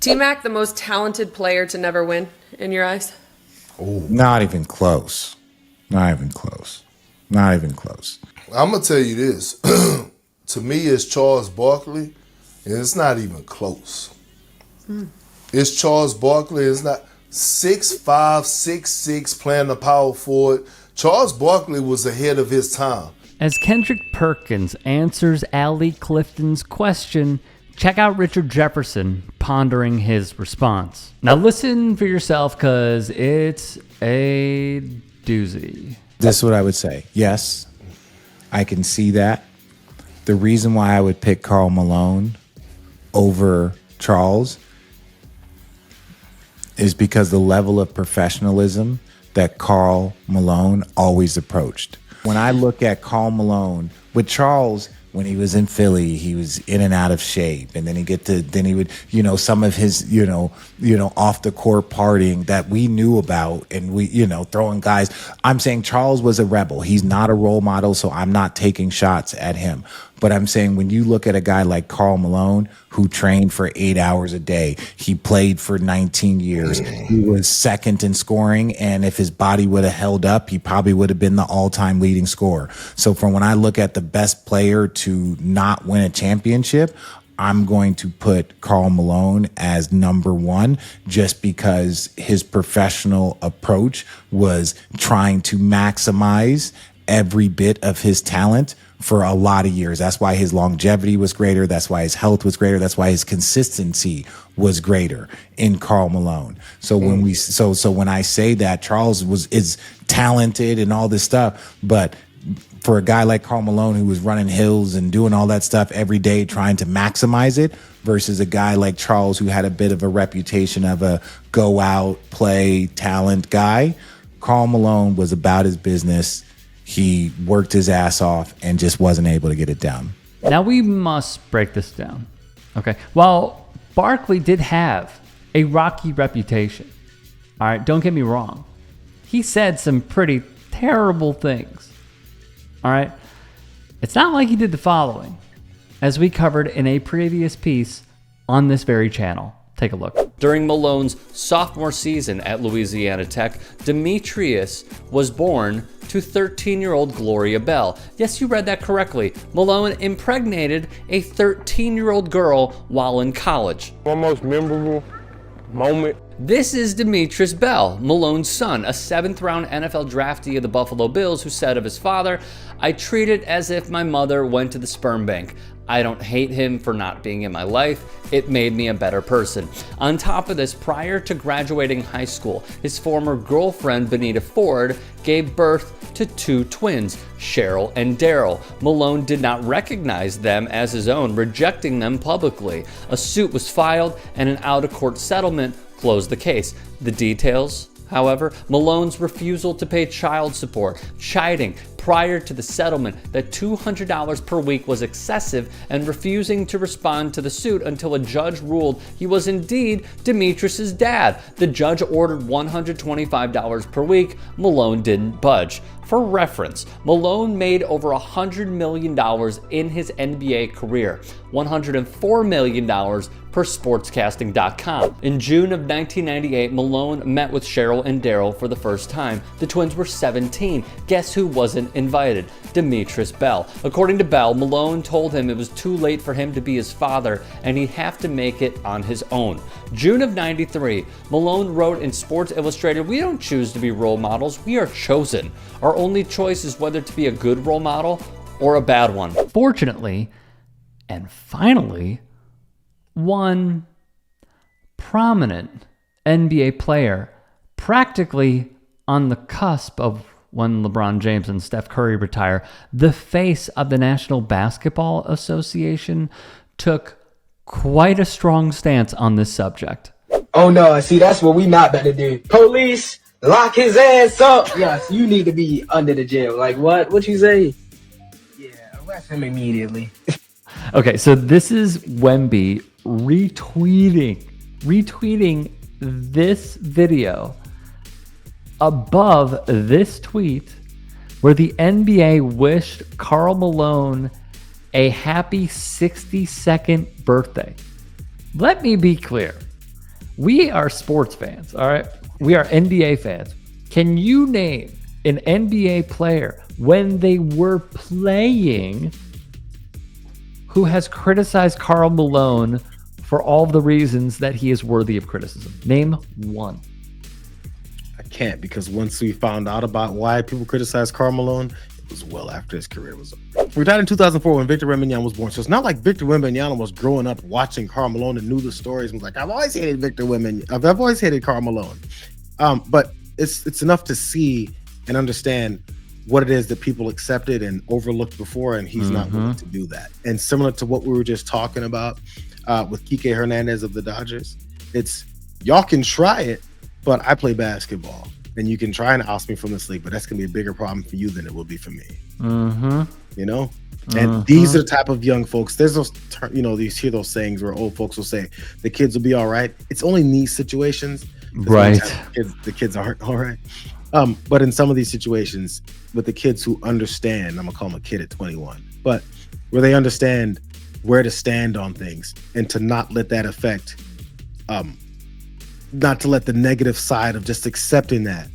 T-Mac, the most talented player to never win in your eyes? Not even close. Not even close. Not even close. I'm going to tell you this. To me, it's Charles Barkley, and it's not even close. It's Charles Barkley. It's not 6'5", 6'6", playing the power forward. Charles Barkley was ahead of his time. As Kendrick Perkins answers Allie Clifton's question, check out Richard Jefferson pondering his response. Now listen for yourself, because it's a doozy. This is what I would say. Yes, I can see that. The reason why I would pick Karl Malone over Charles is because the level of professionalism that Karl Malone always approached. When I look at Karl Malone, with Charles, when he was in Philly, he was in and out of shape, and then he would, some of his, off the court partying that we knew about, and we, throwing guys. I'm saying Charles was a rebel. He's not a role model, so I'm not taking shots at him. But I'm saying when you look at a guy like Karl Malone, who trained for 8 hours a day, he played for 19 years, he was second in scoring, and if his body would have held up, he probably would have been the all-time leading scorer. So from when I look at the best player to not win a championship, I'm going to put Karl Malone as number one, just because his professional approach was trying to maximize every bit of his talent for a lot of years. That's why his longevity was greater. That's why his health was greater. That's why his consistency was greater in Karl Malone. So when when I say that Charles is talented and all this stuff, but for a guy like Karl Malone, who was running hills and doing all that stuff every day, trying to maximize it, versus a guy like Charles, who had a bit of a reputation of a go out, play, talent guy, Karl Malone was about his business. He worked his ass off and just wasn't able to get it done. Now we must break this down. Okay. While Barkley did have a rocky reputation, all right, don't get me wrong, he said some pretty terrible things. All right. It's not like he did the following, as we covered in a previous piece on this very channel. Take a look. During Malone's sophomore season at Louisiana Tech, Demetrius was born to 13-year-old Gloria Bell. Yes, you read that correctly. Malone impregnated a 13-year-old girl while in college. My most memorable moment. This is Demetrius Bell, Malone's son, a 7th-round NFL draftee of the Buffalo Bills, who said of his father, "I treat it as if my mother went to the sperm bank. I don't hate him for not being in my life. It made me a better person." On top of this, prior to graduating high school, his former girlfriend, Benita Ford, gave birth to 2 twins, Cheryl and Daryl. Malone did not recognize them as his own, rejecting them publicly. A suit was filed and an out-of-court settlement closed the case. The details, however, Malone's refusal to pay child support, chiding prior to the settlement that $200 per week was excessive, and refusing to respond to the suit until a judge ruled he was indeed Demetrius's dad. The judge ordered $125 per week. Malone didn't budge. For reference, Malone made over $100 million in his NBA career, $104 million per sportscasting.com. In June of 1998, Malone met with Cheryl and Daryl for the first time. The twins were 17. Guess who wasn't invited? Demetrius Bell. According to Bell, Malone told him it was too late for him to be his father and he'd have to make it on his own. June of 93, Malone wrote in Sports Illustrated, "We don't choose to be role models, we are chosen. Our only choice is whether to be a good role model or a bad one." Fortunately, and finally, one prominent NBA player, practically on the cusp of when LeBron James and Steph Curry retire, the face of the National Basketball Association, took quite a strong stance on this subject. "Oh no, see, that's what we not better do. Police, lock his ass up." Yes, you need to be under the jail. Like what? What you say? Yeah, arrest him immediately. Okay, so this is Wemby retweeting this video above this tweet where the NBA wished Karl Malone a happy 62nd birthday. Let me be clear. We are sports fans, all right? We are NBA fans. Can you name an NBA player when they were playing who has criticized Karl Malone for all the reasons that he is worthy of criticism? Name one. I can't, because once we found out about why people criticize Karl Malone, it was well after his career was over. We died in 2004 when Victor Wembanyama was born. So it's not like Victor Wembanyama was growing up watching Karl Malone and knew the stories and was like, I've always hated Victor Wembanyama. I've always hated Karl Malone. But it's enough to see and understand what it is that people accepted and overlooked before, and he's not willing to do that. And similar to what we were just talking about with Kike Hernandez of the Dodgers, it's y'all can try it, but I play basketball, and you can try and oust me from this league, but that's gonna be a bigger problem for you than it will be for me. You know, and these are the type of young folks. There's those, you hear those sayings where old folks will say the kids will be all right. It's only in these situations, right? The kids aren't all right. But in some of these situations, with the kids who understand, I'm gonna call them a kid at 21, but where they understand where to stand on things and to not let that affect, not to let the negative side of just accepting that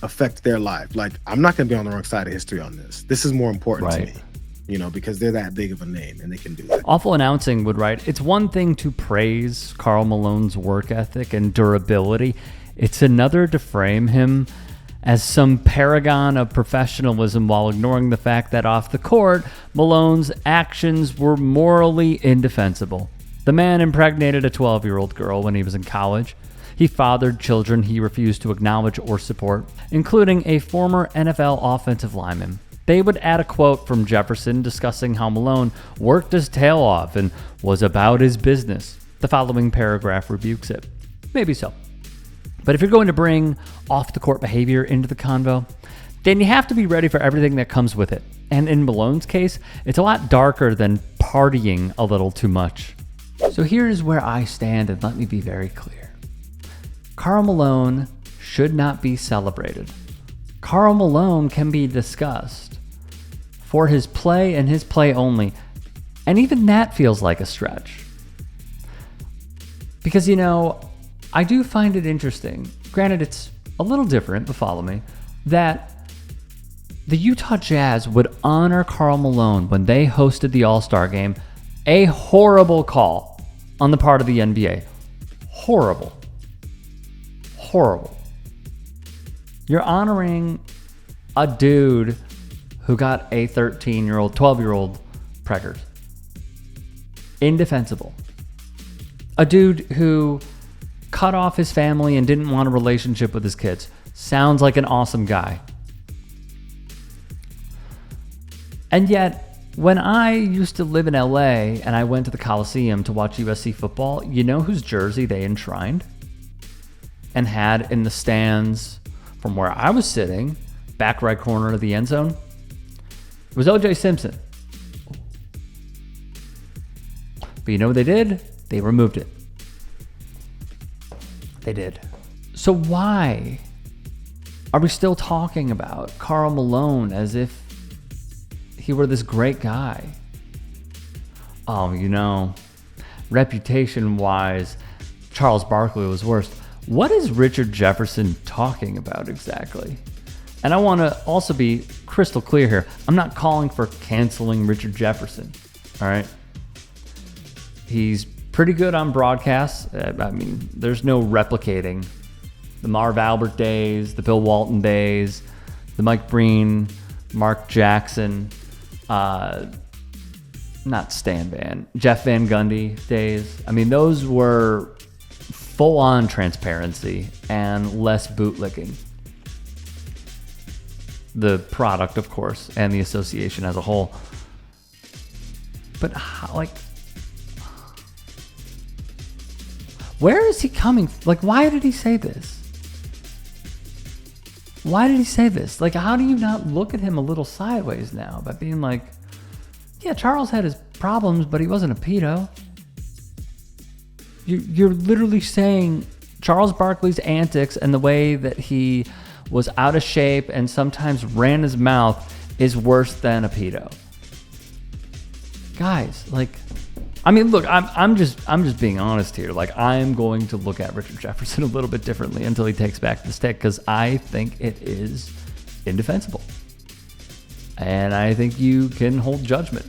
affect their life. Like, I'm not gonna be on the wrong side of history on this. This is more important to me, because they're that big of a name and they can do that. Awful Announcing would write, it's one thing to praise Karl Malone's work ethic and durability. It's another to frame him as some paragon of professionalism while ignoring the fact that off the court, Malone's actions were morally indefensible. The man impregnated a 12-year-old girl when he was in college. He fathered children he refused to acknowledge or support, including a former NFL offensive lineman. They would add a quote from Jefferson discussing how Malone worked his tail off and was about his business. The following paragraph rebukes it. Maybe so. But if you're going to bring off-the-court behavior into the convo, then you have to be ready for everything that comes with it. And in Malone's case, it's a lot darker than partying a little too much. So here's where I stand, and let me be very clear. Karl Malone should not be celebrated. Karl Malone can be discussed for his play and his play only. And even that feels like a stretch. Because, I do find it interesting, granted it's a little different, but follow me, that the Utah Jazz would honor Karl Malone when they hosted the All-Star Game. A horrible call on the part of the NBA. Horrible. You're honoring a dude who got a 12-year-old preggers. Indefensible. A dude who cut off his family and didn't want a relationship with his kids. Sounds like an awesome guy. And yet, when I used to live in LA and I went to the Coliseum to watch USC football, you know whose jersey they enshrined and had in the stands from where I was sitting, back right corner of the end zone? It was O.J. Simpson. But you know what they did? They removed it. They did. So why are we still talking about Karl Malone as if he were this great guy? Oh, reputation-wise, Charles Barkley was worse. What is Richard Jefferson talking about exactly? And I want to also be crystal clear here. I'm not calling for canceling Richard Jefferson, all right? He's pretty good on broadcasts. There's no replicating the Marv Albert days, the Bill Walton days, the Mike Breen, Mark Jackson, not Stan Van, Jeff Van Gundy days. Those were full-on transparency and less bootlicking. The product, of course, and the association as a whole. But how, where is he coming? Why did he say this? How do you not look at him a little sideways now by being like, yeah, Charles had his problems, but he wasn't a pedo. You're literally saying Charles Barkley's antics and the way that he was out of shape and sometimes ran his mouth is worse than a pedo. Guys, I mean, look, I'm just being honest here. Like, I'm going to look at Richard Jefferson a little bit differently until he takes back the stick, because I think it is indefensible. And I think you can hold judgment.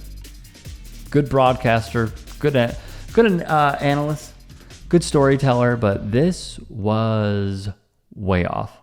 Good broadcaster, good analyst, good storyteller, but this was way off.